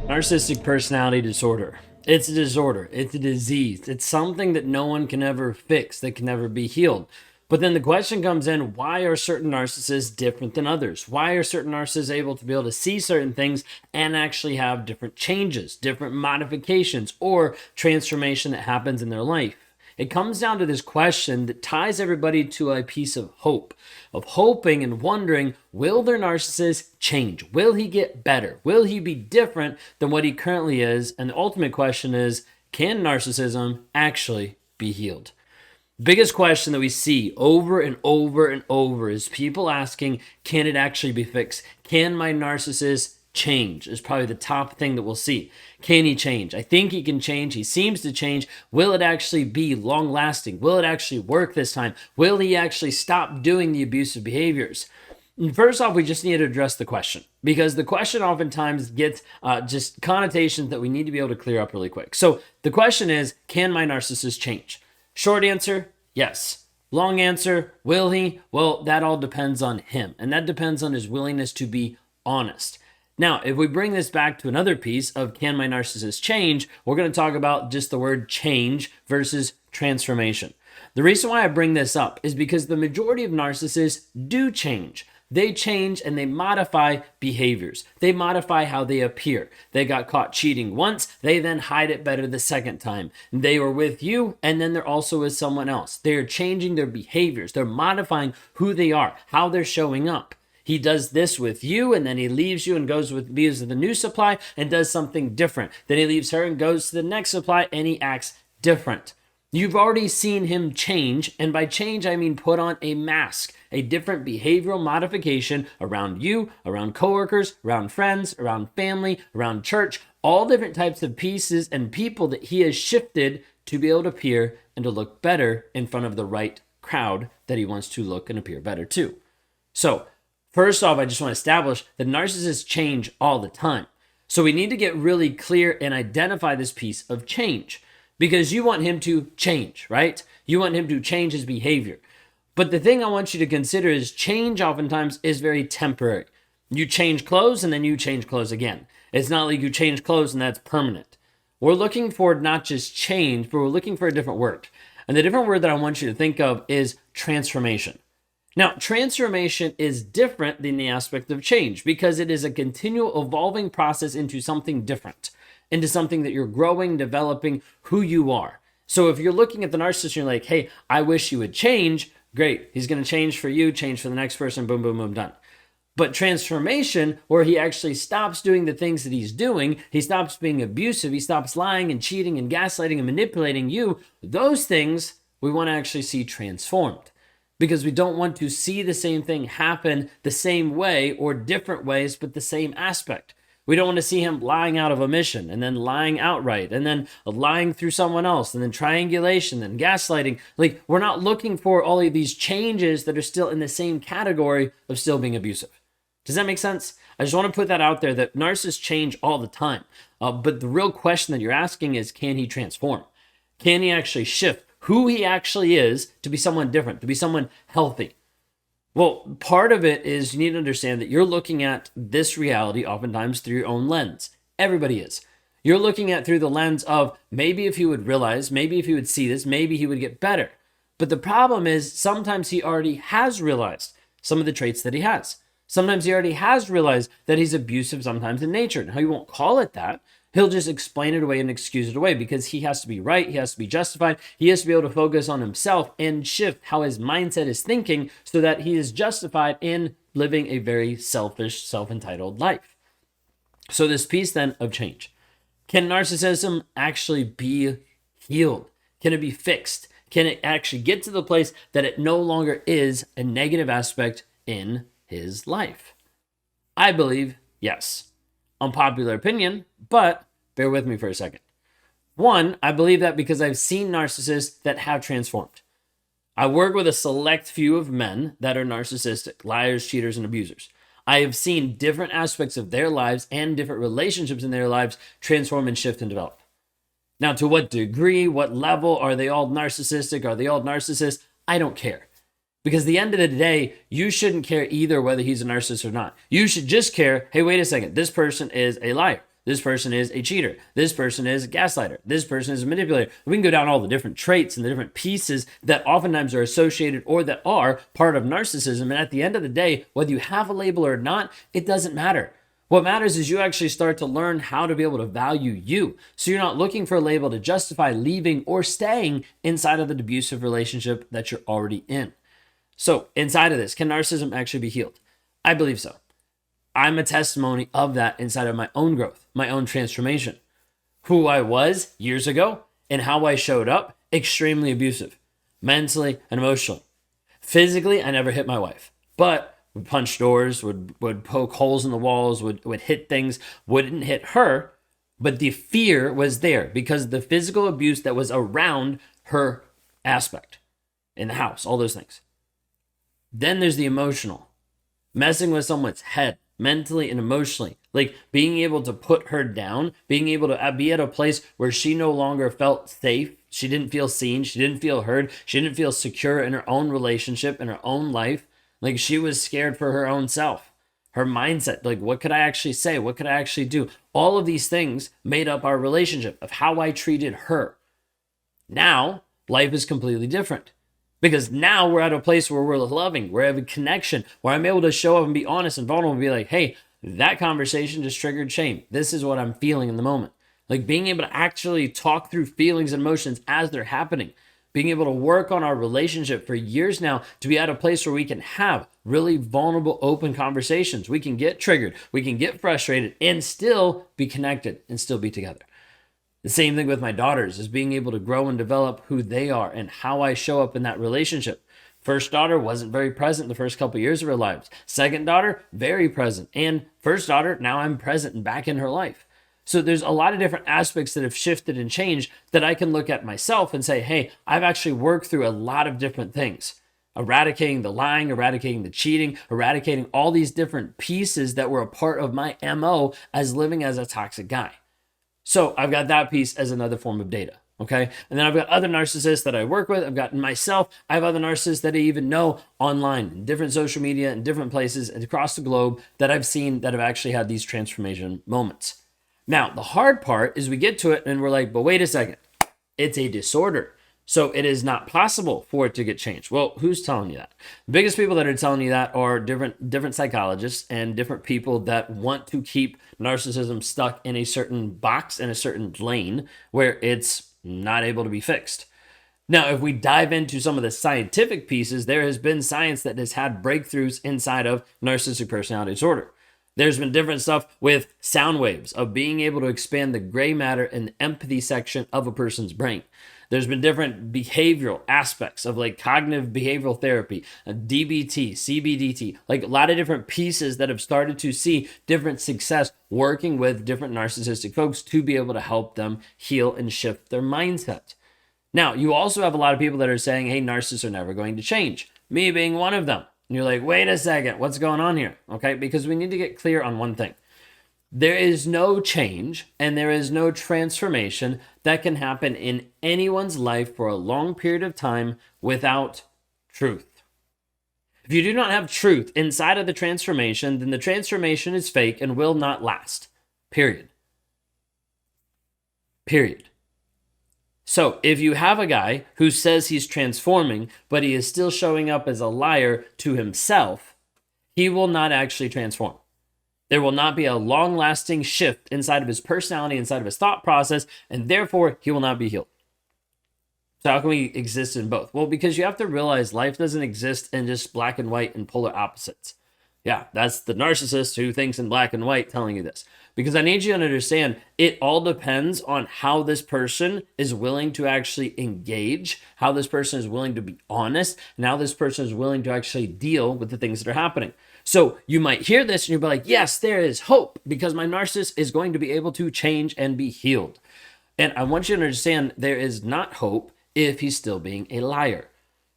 Narcissistic personality disorder. It's a disorder. It's a disease. It's something that no one can ever fix, that can never be healed. But then the question comes in, why are certain narcissists different than others? Why are certain narcissists able to see certain things and actually have different changes, different modifications, or transformation that happens in their life? It comes down to this question that ties everybody to a piece of hope, of hoping and wondering, will their narcissist change? Will he get better? Will he be different than what he currently is? And the ultimate question is, can narcissism actually be healed? Biggest question that we see over and over and over is people asking, can it actually be fixed? Can my narcissist change? Is probably the top thing that we'll see. Can he change? I think he can change. He seems to change. Will it actually be long lasting? Will it actually work this time? Will he actually stop doing the abusive behaviors? And first off, we just need to address the question, because the question oftentimes gets just connotations that we need to be able to clear up really quick. So the question is, can my narcissist change? Short answer, yes. Long answer, will he? Well, that all depends on him, and that depends on his willingness to be honest. Now, if we bring this back to another piece of can my narcissist change, we're going to talk about just the word change versus transformation. The reason why I bring this up is because the majority of narcissists do change. They change and they modify behaviors. They modify how they appear. They got caught cheating once, they then hide it better the second time. They were with you and then they're also with someone else. They're changing their behaviors. They're modifying who they are, how they're showing up. He does this with you and then he leaves you and goes with the new supply and does something different. Then he leaves her and goes to the next supply and he acts different. You've already seen him change, and by change I mean put on a mask, a different behavioral modification around you, around coworkers, around friends, around family, around church, all different types of pieces and people that he has shifted to be able to appear and to look better in front of the right crowd that he wants to look and appear better to. So, first off, I just want to establish that narcissists change all the time. So we need to get really clear and identify this piece of change, because you want him to change, right? You want him to change his behavior. But the thing I want you to consider is change oftentimes is very temporary. You change clothes and then you change clothes again. It's not like you change clothes and that's permanent. We're looking for not just change, but we're looking for a different word. And the different word that I want you to think of is transformation. Now, transformation is different than the aspect of change because it is a continual evolving process into something different, into something that you're growing, developing who you are. So if you're looking at the narcissist and you're like, hey, I wish you would change, great. He's going to change for you, change for the next person, boom, boom, boom, done. But transformation, where he actually stops doing the things that he's doing, he stops being abusive, he stops lying and cheating and gaslighting and manipulating you, those things we want to actually see transformed. Because we don't want to see the same thing happen the same way or different ways, but the same aspect. We don't want to see him lying out of omission and then lying outright and then lying through someone else and then triangulation and gaslighting. Like, we're not looking for all of these changes that are still in the same category of still being abusive. Does that make sense? I just want to put that out there that narcissists change all the time. But the real question that you're asking is, can he transform? Can he actually shift who he actually is to be someone different, to be someone healthy? Well, part of it is you need to understand that you're looking at this reality oftentimes through your own lens. Everybody is. You're looking at through the lens of maybe if he would realize, maybe if he would see this, maybe he would get better. But the problem is sometimes he already has realized some of the traits that he has. Sometimes he already has realized that he's abusive sometimes in nature. Now, he won't call it that. He'll just explain it away and excuse it away because he has to be right. He has to be justified. He has to be able to focus on himself and shift how his mindset is thinking so that he is justified in living a very selfish, self-entitled life. So this piece then of change. Can narcissism actually be healed? Can it be fixed? Can it actually get to the place that it no longer is a negative aspect in his life? I believe yes. Unpopular opinion, but bear with me for a second. One, I believe that because I've seen narcissists that have transformed. I work with a select few of men that are narcissistic, liars, cheaters, and abusers. I have seen different aspects of their lives and different relationships in their lives transform and shift and develop. Now, to what degree, what level, are they all narcissistic? Are they all narcissists? I don't care. Because at the end of the day, you shouldn't care either whether he's a narcissist or not. You should just care, hey, wait a second, this person is a liar. This person is a cheater. This person is a gaslighter. This person is a manipulator. We can go down all the different traits and the different pieces that oftentimes are associated or that are part of narcissism. And at the end of the day, whether you have a label or not, it doesn't matter. What matters is you actually start to learn how to be able to value you. So you're not looking for a label to justify leaving or staying inside of an abusive relationship that you're already in. So inside of this, can narcissism actually be healed? I believe so. I'm a testimony of that inside of my own growth, my own transformation. Who I was years ago and how I showed up, extremely abusive, mentally and emotionally. Physically, I never hit my wife, but would punch doors, would poke holes in the walls, would hit things, wouldn't hit her, but the fear was there because of the physical abuse that was around her aspect in the house, all those things. Then there's the emotional, messing with someone's head, mentally and emotionally, like being able to put her down, being able to be at a place where she no longer felt safe. She didn't feel seen. She didn't feel heard. She didn't feel secure in her own relationship, in her own life. Like she was scared for her own self, her mindset. Like, what could I actually say? What could I actually do? All of these things made up our relationship of how I treated her. Now, life is completely different. Because now we're at a place where we're loving, we're having connection, where I'm able to show up and be honest and vulnerable and be like, hey, that conversation just triggered shame. This is what I'm feeling in the moment. Like being able to actually talk through feelings and emotions as they're happening. Being able to work on our relationship for years now to be at a place where we can have really vulnerable, open conversations. We can get triggered, we can get frustrated and still be connected and still be together. The same thing with my daughters is being able to grow and develop who they are and how I show up in that relationship. First daughter wasn't very present the first couple of years of her lives. Second daughter, very present. And first daughter, now I'm present and back in her life. So there's a lot of different aspects that have shifted and changed that I can look at myself and say, hey, I've actually worked through a lot of different things. Eradicating the lying, eradicating the cheating, eradicating all these different pieces that were a part of my MO as living as a toxic guy. So I've got that piece as another form of data, okay? And then I've got other narcissists that I work with. I've got myself. I have other narcissists that I even know online, in different social media, in different places and across the globe that I've seen that have actually had these transformation moments. Now, the hard part is we get to it and we're like, but wait a second. It's a disorder. So it is not possible for it to get changed. Well, who's telling you that? The biggest people that are telling you that are different psychologists and different people that want to keep narcissism stuck in a certain box, in a certain lane where it's not able to be fixed. Now, if we dive into some of the scientific pieces, there has been science that has had breakthroughs inside of narcissistic personality disorder. There's been different stuff with sound waves of being able to expand the gray matter and the empathy section of a person's brain. There's been different behavioral aspects of like cognitive behavioral therapy, DBT, CBDT, like a lot of different pieces that have started to see different success working with different narcissistic folks to be able to help them heal and shift their mindset. Now, you also have a lot of people that are saying, hey, narcissists are never going to change. Me being one of them. And you're like, wait a second, what's going on here? Okay, because we need to get clear on one thing. There is no change and there is no transformation that can happen in anyone's life for a long period of time without truth. If you do not have truth inside of the transformation, then the transformation is fake and will not last. Period. So if you have a guy who says he's transforming, but he is still showing up as a liar to himself, he will not actually transform. There will not be a long-lasting shift inside of his personality, inside of his thought process, and therefore he will not be healed. So how can we exist in both? Well, because you have to realize life doesn't exist in just black and white and polar opposites. Yeah, that's the narcissist who thinks in black and white telling you this. Because I need you to understand, it all depends on how this person is willing to actually engage, how this person is willing to be honest, and how this person is willing to actually deal with the things that are happening. So you might hear this and you'll be like, yes, there is hope because my narcissist is going to be able to change and be healed. And I want you to understand there is not hope if he's still being a liar.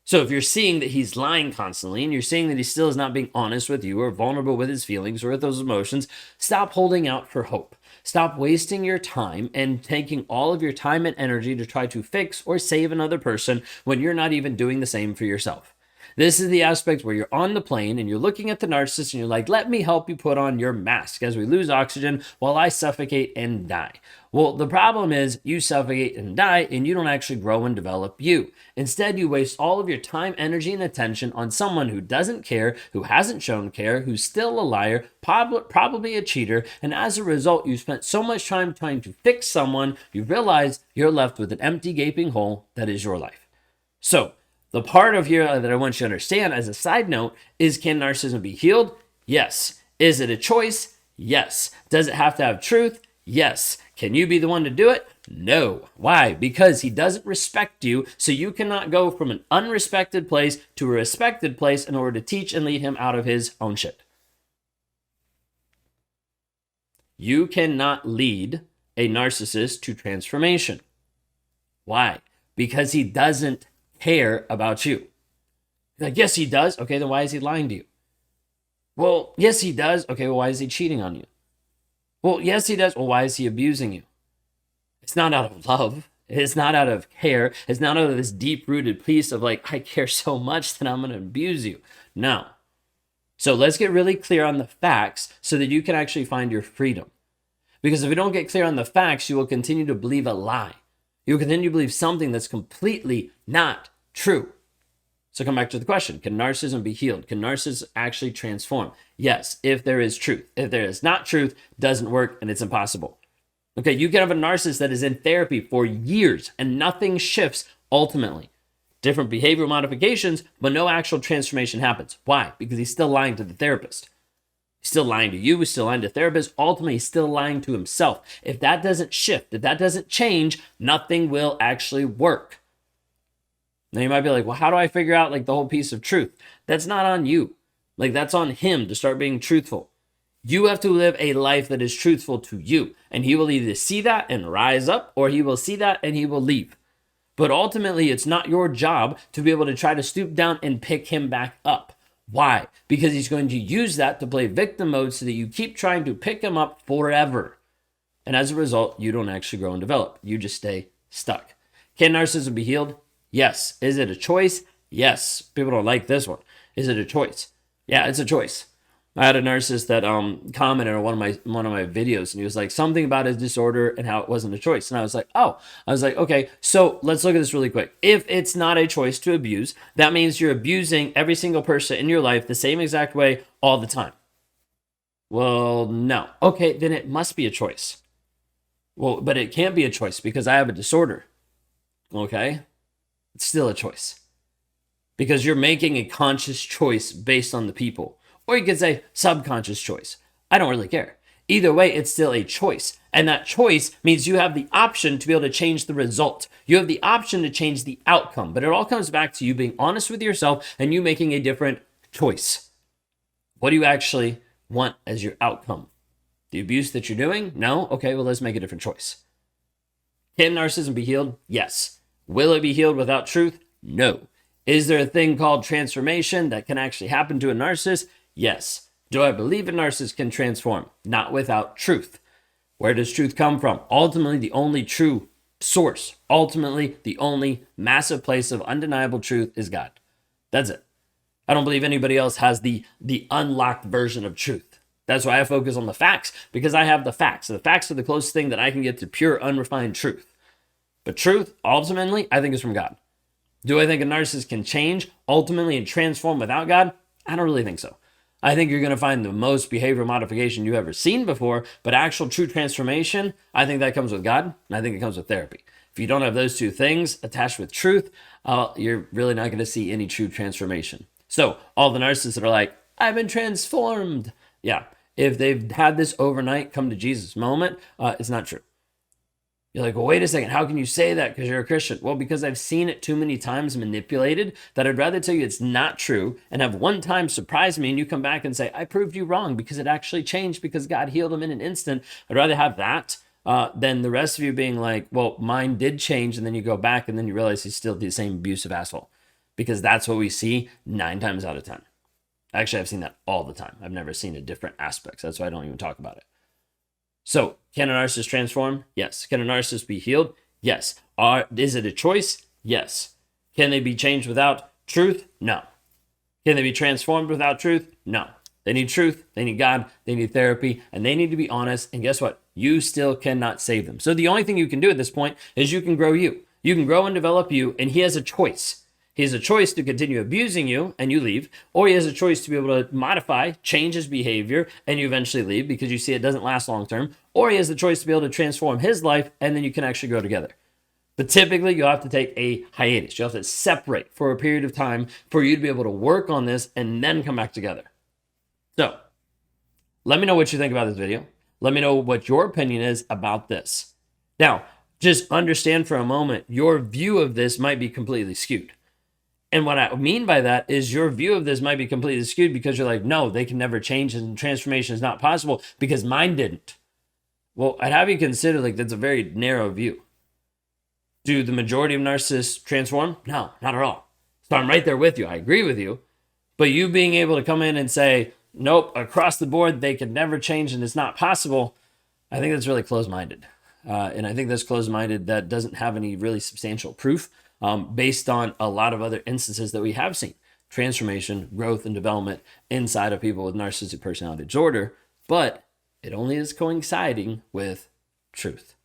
So if you're seeing that he's lying constantly and you're seeing that he still is not being honest with you or vulnerable with his feelings or with those emotions, stop holding out for hope. Stop wasting your time and taking all of your time and energy to try to fix or save another person when you're not even doing the same for yourself. This is the aspect where you're on the plane and you're looking at the narcissist and you're like, let me help you put on your mask as we lose oxygen while I suffocate and die. Well, the problem is you suffocate and die and you don't actually grow and develop you. Instead, you waste all of your time, energy, and attention on someone who doesn't care, who hasn't shown care, who's still a liar, probably a cheater, and as a result, you spent so much time trying to fix someone, you realize you're left with an empty, gaping hole that is your life. So, the part of here that I want you to understand as a side note is, can narcissism be healed? Yes. Is it a choice? Yes. Does it have to have truth? Yes. Can you be the one to do it? No. Why? Because he doesn't respect you, so you cannot go from an unrespected place to a respected place in order to teach and lead him out of his own shit. You cannot lead a narcissist to transformation. Why? Because he doesn't care about you. Like, yes, he does. Okay, then why is he lying to you? Well, yes, he does. Okay, well, why is he cheating on you? Well, yes, he does. Well, why is he abusing you? It's not out of love. It's not out of care. It's not out of this deep-rooted piece of like, I care so much that I'm going to abuse you. No. So let's get really clear on the facts so that you can actually find your freedom. Because if you don't get clear on the facts, you will continue to believe a lie. You will continue to believe something that's completely not true. So come back to the question, can narcissism be healed? Can narcissism actually transform? Yes, if there is truth. If there is not truth, doesn't work and it's impossible. Okay, you can have a narcissist that is in therapy for years and nothing shifts ultimately. Different behavioral modifications, but no actual transformation happens. Why? Because he's still lying to the therapist. He's still lying to you, he's still lying to the therapist. Ultimately, he's still lying to himself. If that doesn't shift, if that doesn't change, nothing will actually work. Now you might be like, well, how do I figure out like the whole piece of truth? That's not on you. Like that's on him to start being truthful. You have to live a life that is truthful to you. And he will either see that and rise up, or he will see that and he will leave. But ultimately, it's not your job to be able to try to stoop down and pick him back up. Why? Because he's going to use that to play victim mode so that you keep trying to pick him up forever. And as a result, you don't actually grow and develop. You just stay stuck. Can narcissism be healed? Yes. Is it a choice? Yes. People don't like this one. Is it a choice? Yeah, it's a choice. I had a narcissist that commented on one of my videos, and he was like, something about his disorder and how it wasn't a choice. And I was like, okay, so let's look at this really quick. If it's not a choice to abuse, that means you're abusing every single person in your life the same exact way all the time. Well, no. Okay, then it must be a choice. Well, but it can't be a choice because I have a disorder. Okay? It's still a choice. Because you're making a conscious choice based on the people. Or you could say subconscious choice. I don't really care. Either way, it's still a choice. And that choice means you have the option to be able to change the result. You have the option to change the outcome. But it all comes back to you being honest with yourself and you making a different choice. What do you actually want as your outcome? The abuse that you're doing? No? Okay, well, let's make a different choice. Can narcissism be healed? Yes. Will it be healed without truth? No. Is there a thing called transformation that can actually happen to a narcissist? Yes. Do I believe a narcissist can transform? Not without truth. Where does truth come from? Ultimately, the only true source, ultimately, the only massive place of undeniable truth is God. That's it. I don't believe anybody else has the unlocked version of truth. That's why I focus on the facts, because I have the facts. The facts are the closest thing that I can get to pure, unrefined truth. But truth, ultimately, I think is from God. Do I think a narcissist can change ultimately and transform without God? I don't really think so. I think you're going to find the most behavioral modification you've ever seen before, but actual true transformation, I think that comes with God, and I think it comes with therapy. If you don't have those two things attached with truth, you're really not going to see any true transformation. So all the narcissists that are like, I've been transformed. Yeah, if they've had this overnight come to Jesus moment, it's not true. You're like, well, wait a second. How can you say that because you're a Christian? Well, because I've seen it too many times manipulated that I'd rather tell you it's not true and have one time surprise me and you come back and say, I proved you wrong because it actually changed because God healed him in an instant. I'd rather have that than the rest of you being like, well, mine did change. And then you go back and then you realize he's still the same abusive asshole, because that's what we see 9 times out of 10. Actually, I've seen that all the time. I've never seen a different aspect. That's why I don't even talk about it. So, can a narcissist transform? Yes. Can a narcissist be healed? Yes. Is it a choice? Yes. Can they be changed without truth? No. Can they be transformed without truth? No. They need truth, they need God, they need therapy, and they need to be honest. And guess what? You still cannot save them. So the only thing you can do at this point is you can grow you. You can grow and develop you, and he has a choice. He has a choice to continue abusing you and you leave, or he has a choice to be able to modify, change his behavior, and you eventually leave because you see it doesn't last long term, or he has the choice to be able to transform his life, and then you can actually grow together. But typically, you'll have to take a hiatus. You'll have to separate for a period of time for you to be able to work on this and then come back together. So, let me know what you think about this video. Let me know what your opinion is about this. Now, just understand for a moment, your view of this might be completely skewed. And what I mean by that is your view of this might be completely skewed because you're like, no, they can never change and transformation is not possible because mine didn't. Well, I'd have you consider like that's a very narrow view. Do the majority of narcissists transform? No, not at all. So I'm right there with you. I agree with you. But you being able to come in and say, nope, across the board, they can never change and it's not possible, I think that's really closed-minded. And I think that's closed-minded that doesn't have any really substantial proof based on a lot of other instances that we have seen. Transformation, growth, and development inside of people with narcissistic personality disorder. But it only is coinciding with truth.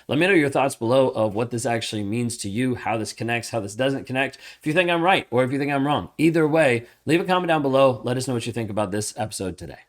Let me know your thoughts below of what this actually means to you, how this connects, how this doesn't connect. If you think I'm right or if you think I'm wrong, either way, leave a comment down below. Let us know what you think about this episode today.